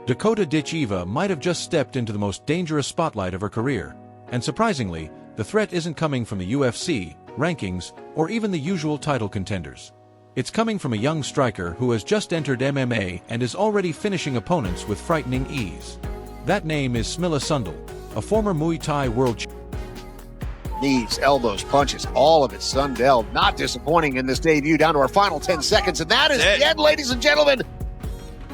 Dakota Ditcheva might have just stepped into the most dangerous spotlight of her career, and surprisingly, the threat isn't coming from the UFC, rankings, or even the usual title contenders. It's coming from a young striker who has just entered MMA and is already finishing opponents with frightening ease. That name is Smilla Sundell, a former Muay Thai world champion. Knees, elbows, punches, all of it. Sundell not disappointing in this debut, down to our final 10 seconds, and that is the end, ladies and gentlemen.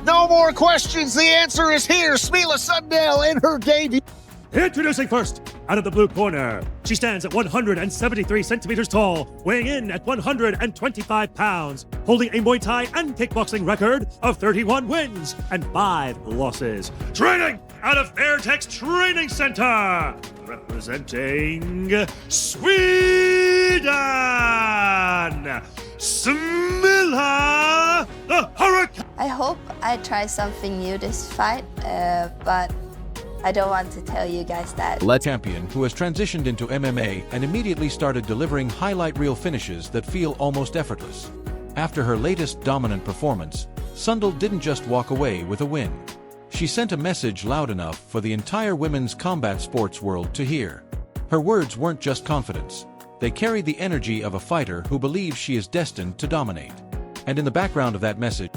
No more questions. The answer is here. Smilla Sundell in her debut. Introducing first, out of the blue corner, she stands at 173 centimeters tall, weighing in at 125 pounds, holding a Muay Thai and kickboxing record of 31 wins and 5 losses. Training out of Airtex Training Center, representing Sweden, Smilla the Hurricane. I hope I try something new this fight, but I don't want to tell you guys that. Champion who has transitioned into MMA and immediately started delivering highlight reel finishes that feel almost effortless. After her latest dominant performance, Sundell didn't just walk away with a win. She sent a message loud enough for the entire women's combat sports world to hear. Her words weren't just confidence. They carried the energy of a fighter who believes she is destined to dominate. And in the background of that message,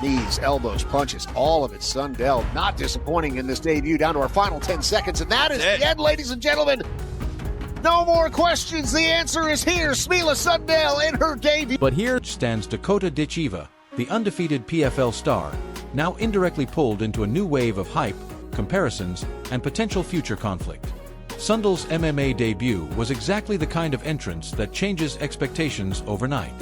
Knees, elbows, punches, all of it. Sundell not disappointing in this debut, down to our final 10 seconds, and that is the end, ladies and gentlemen. No more questions. The answer is here. Smilla Sundell in her debut. But here stands Dakota Ditcheva, the undefeated PFL star, now indirectly pulled into a new wave of hype, comparisons, and potential future conflict. Sundell's MMA debut was exactly the kind of entrance that changes expectations overnight.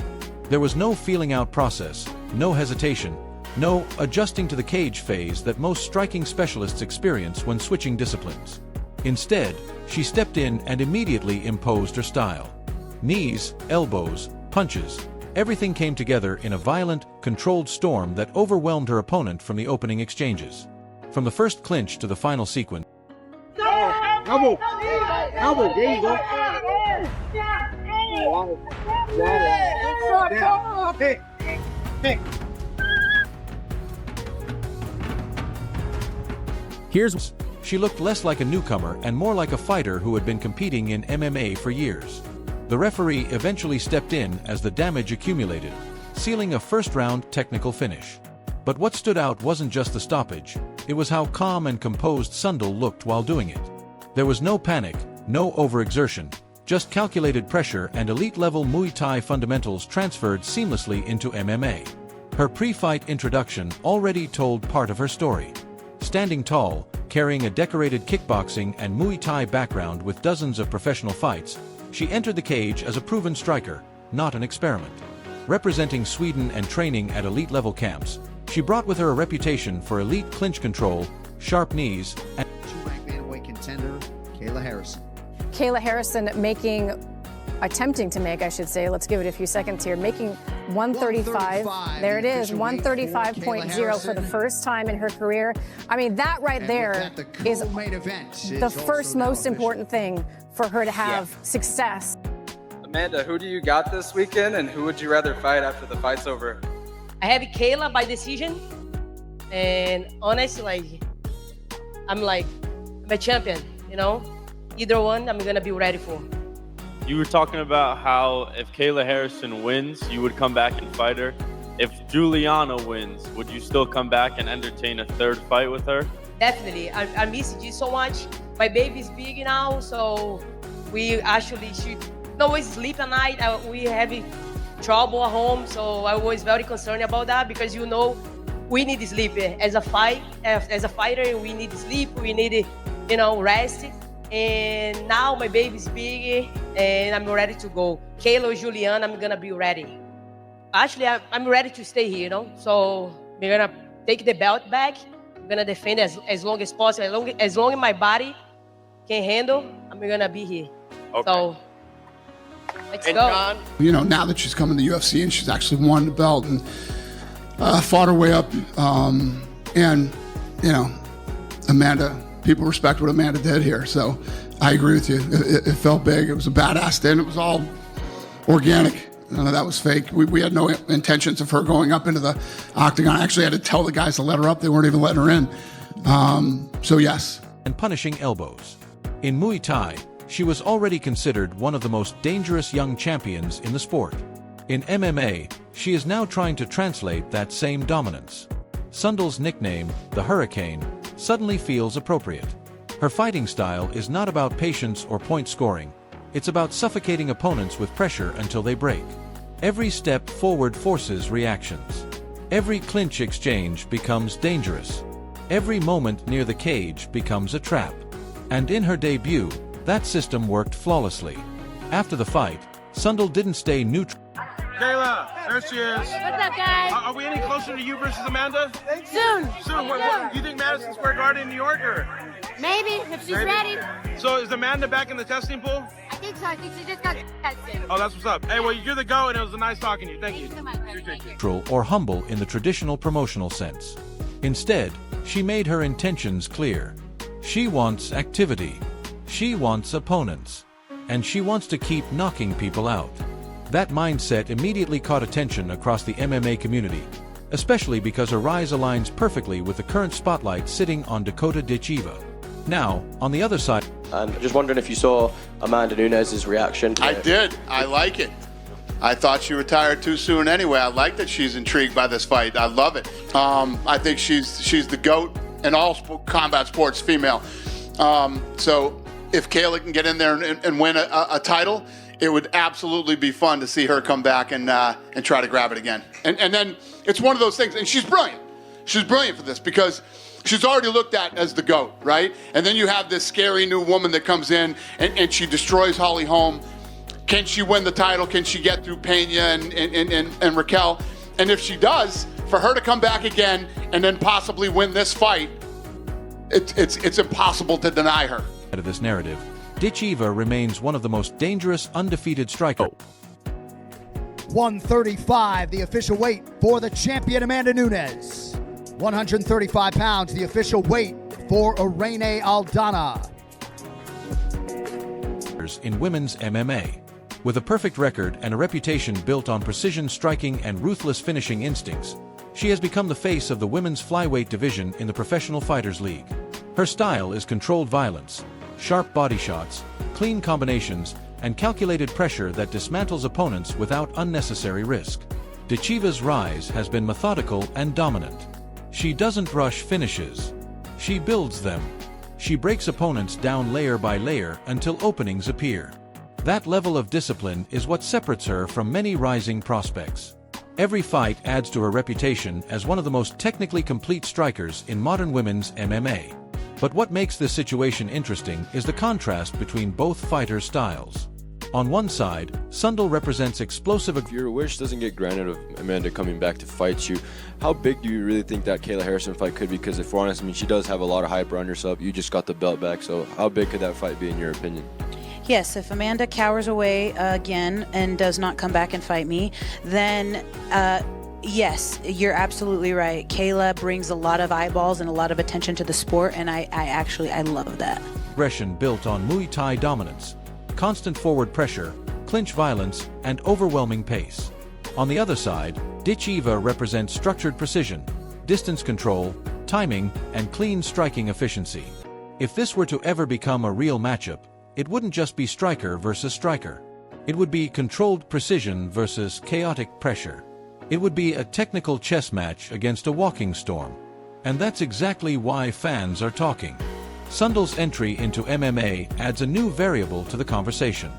There was no feeling out process, no hesitation, no adjusting to the cage phase that most striking specialists experience when switching disciplines. Instead, she stepped in and immediately imposed her style. Knees, elbows, punches, everything came together in a violent, controlled storm that overwhelmed her opponent from the opening exchanges. From the first clinch to the final sequence. Elbow! Elbow, there you go. She looked less like a newcomer and more like a fighter who had been competing in MMA for years. The referee eventually stepped in as the damage accumulated, sealing a first-round technical finish. But what stood out wasn't just the stoppage, it was how calm and composed Sundell looked while doing it. There was no panic, no overexertion, just calculated pressure and elite-level Muay Thai fundamentals transferred seamlessly into MMA. Her pre-fight introduction already told part of her story. Standing tall, carrying a decorated kickboxing and Muay Thai background with dozens of professional fights, she entered the cage as a proven striker, not an experiment. Representing Sweden and training at elite-level camps, she brought with her a reputation for elite clinch control, sharp knees, and Two-rank bantamweight contender, Kayla Harrison. Kayla Harrison attempting to make, I should say, let's give it a few seconds here, making 135. There it is, 135.0 for the first time in her career. I mean, that right there is the first most important thing for her to have success. Amanda, who do you got this weekend, and who would you rather fight after the fight's over? I have Kayla by decision, and honestly, I'm a champion, you know? Either one, I'm gonna be ready for. You were talking about how if Kayla Harrison wins, you would come back and fight her. If Juliana wins, would you still come back and entertain a third fight with her? Definitely. I miss you so much. My baby's big now, so we actually should always sleep at night. We have trouble at home, so I was very concerned about that because we need sleep as a fighter. We need sleep. We need rest. And now my baby's big and I'm ready to go. Kayla or Juliana, I'm gonna be ready. Actually, I'm ready to stay here, So we're gonna take the belt back. I'm gonna defend as long as possible. As long as my body can handle, I'm gonna be here. Okay. So let's go. John? Now that she's come in the UFC and she's actually won the belt and fought her way up, Amanda, people respect what Amanda did here. So I agree with you. It felt big. It was a badass stand. It was all organic. None of that was fake. We had no intentions of her going up into the octagon. I actually had to tell the guys to let her up. They weren't even letting her in. So yes. And punishing elbows. In Muay Thai, she was already considered one of the most dangerous young champions in the sport. In MMA, she is now trying to translate that same dominance. Sundell's nickname, the Hurricane, suddenly feels appropriate. Her fighting style is not about patience or point scoring. It's about suffocating opponents with pressure until they break. Every step forward forces reactions. Every clinch exchange becomes dangerous. Every moment near the cage becomes a trap. And in her debut, that system worked flawlessly. After the fight, Sundell didn't stay neutral. Kayla, there she is. What's up, guys? Are we any closer to you versus Amanda? Soon. Soon. What, you think Madison Square Garden in New York, or? Maybe, if she's ready. So is Amanda back in the testing pool? I think so. I think she just got tested. Oh, that's what's up. Hey, well, you're the GOAT, and it was nice talking to you. Thank you. Thank you so much. Neutral or humble in the traditional promotional sense. Instead, she made her intentions clear. She wants activity. She wants opponents. And she wants to keep knocking people out. That mindset immediately caught attention across the MMA community, especially because her rise aligns perfectly with the current spotlight sitting on Dakota Ditcheva. Now, on the other side... And just wondering if you saw Amanda Nunes' reaction. I did. I like it. I thought she retired too soon anyway. I like that she's intrigued by this fight. I love it. I think she's the GOAT in all combat sports, female. So if Kayla can get in there and win a title, it would absolutely be fun to see her come back and try to grab it again. And then it's one of those things, and she's brilliant. She's brilliant for this because she's already looked at as the GOAT, right? And then you have this scary new woman that comes in and she destroys Holly Holm. Can she win the title? Can she get through Pena and Raquel? And if she does, for her to come back again and then possibly win this fight, it's impossible to deny her. Of this narrative, Ditcheva remains one of the most dangerous undefeated strikers. 135, the official weight for the champion Amanda Nunes. 135 pounds, the official weight for Irene Aldana. In women's MMA. With a perfect record and a reputation built on precision striking and ruthless finishing instincts, she has become the face of the women's flyweight division in the Professional Fighters League. Her style is controlled violence, sharp body shots, clean combinations, and calculated pressure that dismantles opponents without unnecessary risk. Ditcheva's rise has been methodical and dominant. She doesn't rush finishes. She builds them. She breaks opponents down layer by layer until openings appear. That level of discipline is what separates her from many rising prospects. Every fight adds to her reputation as one of the most technically complete strikers in modern women's MMA. But what makes this situation interesting is the contrast between both fighters' styles. On one side, Sundell represents explosive... If your wish doesn't get granted of Amanda coming back to fight you, how big do you really think that Kayla Harrison fight could be? Because if we're honest, I mean, she does have a lot of hype around herself. You just got the belt back, so how big could that fight be in your opinion? Yes, if Amanda cowers away again and does not come back and fight me, then yes, you're absolutely right. Kayla brings a lot of eyeballs and a lot of attention to the sport, and I love that. Aggression built on Muay Thai dominance, constant forward pressure, clinch violence, and overwhelming pace. On the other side, Ditcheva represents structured precision, distance control, timing, and clean striking efficiency. If this were to ever become a real matchup, it wouldn't just be striker versus striker. It would be controlled precision versus chaotic pressure. It would be a technical chess match against a walking storm. And that's exactly why fans are talking. Sundell's entry into MMA adds a new variable to the conversation.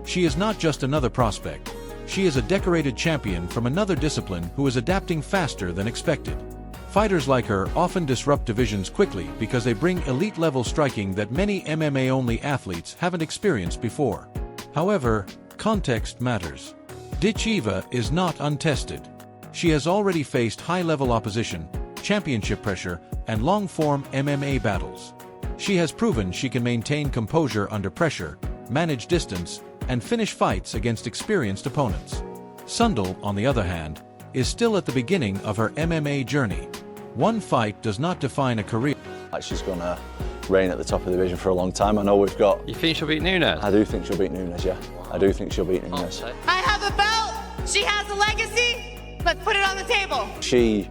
She is not just another prospect. She is a decorated champion from another discipline who is adapting faster than expected. Fighters like her often disrupt divisions quickly because they bring elite-level striking that many MMA-only athletes haven't experienced before. However, context matters. Ditcheva is not untested. She has already faced high-level opposition, championship pressure, and long-form MMA battles. She has proven she can maintain composure under pressure, manage distance, and finish fights against experienced opponents. Sundell, on the other hand, is still at the beginning of her MMA journey. One fight does not define a career. She's going to reign at the top of the division for a long time. I know we've got... You think she'll beat Nunes? I do think she'll beat Nunes, yeah. I do think she'll beat Nunes. I have a belt! She has a legacy. Let's put it on the table. She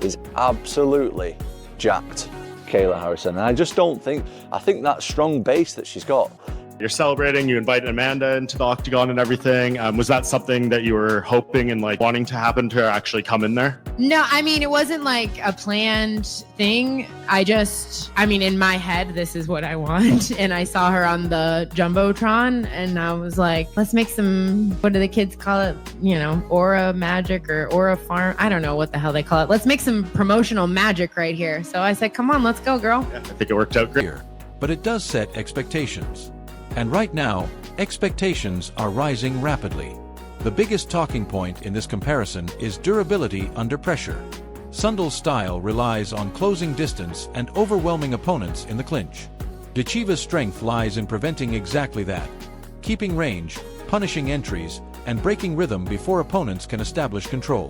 is absolutely jacked, Kayla Harrison. And I just don't think, I think that strong base that she's got. You're celebrating, you invited Amanda into the octagon and everything. Was that something that you were hoping and like wanting to happen to actually come in there? No, I mean, it wasn't like a planned thing. I mean, in my head, this is what I want. And I saw her on the Jumbotron and I was like, let's make some, what do the kids call it? You know, aura magic or aura farm. I don't know what the hell they call it. Let's make some promotional magic right here. So I said, come on, let's go, girl. Yeah, I think it worked out great. But it does set expectations. And right now, expectations are rising rapidly. The biggest talking point in this comparison is durability under pressure. Sundell's style relies on closing distance and overwhelming opponents in the clinch. Ditcheva's strength lies in preventing exactly that, keeping range, punishing entries, and breaking rhythm before opponents can establish control.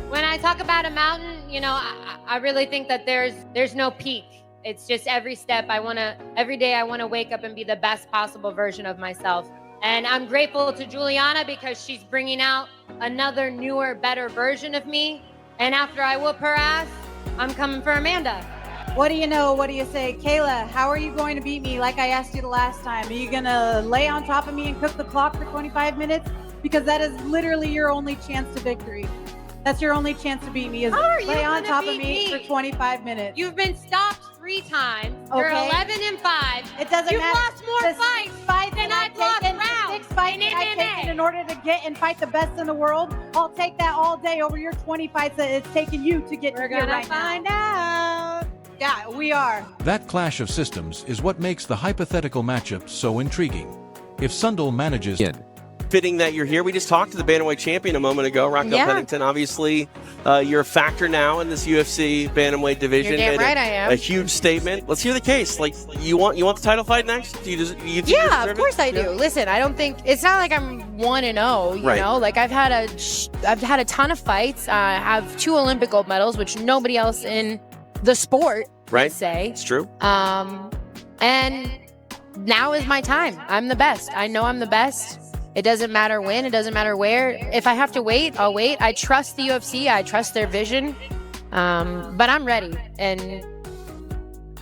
When I talk about a mountain, you know, I really think that there's no peak. It's just every step every day I want to wake up and be the best possible version of myself. And I'm grateful to Juliana because she's bringing out another newer, better version of me. And after I whoop her ass, I'm coming for Amanda. What do you know? What do you say? Kayla, how are you going to beat me like I asked you the last time? Are you going to lay on top of me and cook the clock for 25 minutes? Because that is literally your only chance to victory. That's your only chance to beat me is lay on top of me for 25 minutes. You've been stopped 3 times. You're Okay. 11-5. It doesn't You've matter. lost more fights than I've lost rounds. 6 fights that I've taken in order to get and fight the best in the world. I'll take that all day over your 20 fights that it's taken you to get We're here gonna right find out. Yeah, we are. That clash of systems is what makes the hypothetical matchup so intriguing. If Sundell manages Fitting that you're here. We just talked to the Bantamweight champion a moment ago, Raquel Yeah. Pennington. Obviously, you're a factor now in this UFC Bantamweight division. You're damn Made right I am. A huge statement. Let's hear the case. Like, you want the title fight next? Do you think you Yeah, deserve of course it? I do. Listen, I don't think it's not like I'm 1-0. You Right. know, like I've had a ton of fights. I have 2 Olympic gold medals, which nobody else in the sport Right. would say. It's true. And now is my time. I'm the best. I know I'm the best. It doesn't matter when. It doesn't matter where. If I have to wait, I'll wait. I trust the UFC. I trust their vision. But I'm ready. And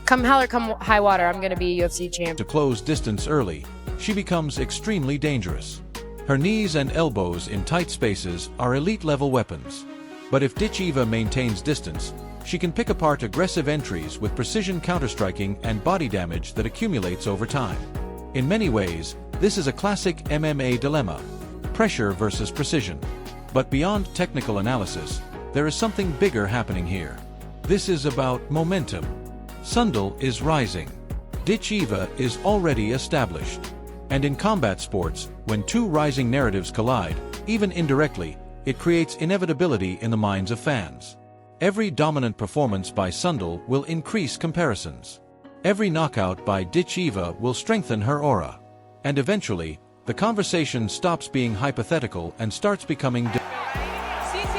come hell or come high water, I'm going to be UFC champ. to close distance early, she becomes extremely dangerous. Her knees and elbows in tight spaces are elite-level weapons. But if Ditcheva maintains distance, she can pick apart aggressive entries with precision counterstriking and body damage that accumulates over time. In many ways, this is a classic MMA dilemma: pressure versus precision. But beyond technical analysis, there is something bigger happening here. This is about momentum. Sundell is rising. Ditcheva is already established. And in combat sports, when 2 rising narratives collide, even indirectly, it creates inevitability in the minds of fans. Every dominant performance by Sundell will increase comparisons. Every knockout by Ditcheva will strengthen her aura. And eventually, the conversation stops being hypothetical and starts becoming Since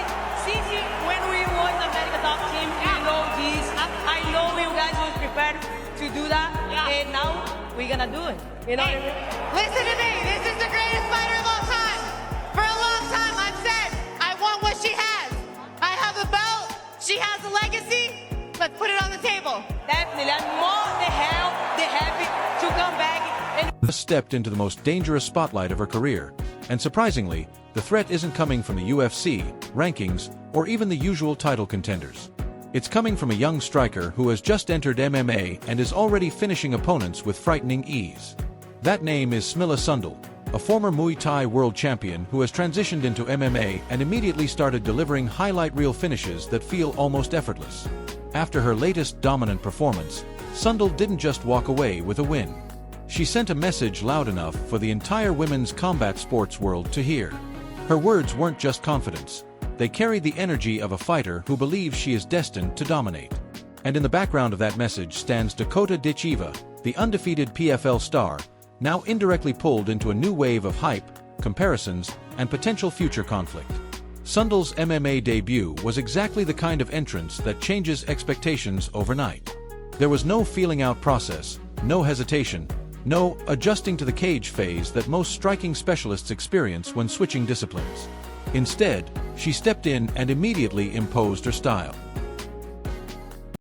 when we won the America Top Team, you know this. I know you guys were prepared to do that, and now we're gonna do it. You know what I mean? Listen to me. This is the greatest fighter of all time. For a long time, I've said I want what she has. I have a belt. She has a legacy. Let's put it on the table. Definitely, I'm more than happy to come back and stepped into the most dangerous spotlight of her career. And surprisingly, the threat isn't coming from the UFC, rankings, or even the usual title contenders. It's coming from a young striker who has just entered MMA and is already finishing opponents with frightening ease. That name is Smilla Sundell, a former Muay Thai world champion who has transitioned into MMA and immediately started delivering highlight reel finishes that feel almost effortless. After her latest dominant performance, Sundell didn't just walk away with a win. She sent a message loud enough for the entire women's combat sports world to hear. Her words weren't just confidence. They carried the energy of a fighter who believes she is destined to dominate. And in the background of that message stands Dakota Ditcheva, the undefeated PFL star, now indirectly pulled into a new wave of hype, comparisons, and potential future conflict. Sundell's MMA debut was exactly the kind of entrance that changes expectations overnight. There was no feeling out process, no hesitation, No adjusting to the cage phase that most striking specialists experience when switching disciplines. Instead, she stepped in and immediately imposed her style.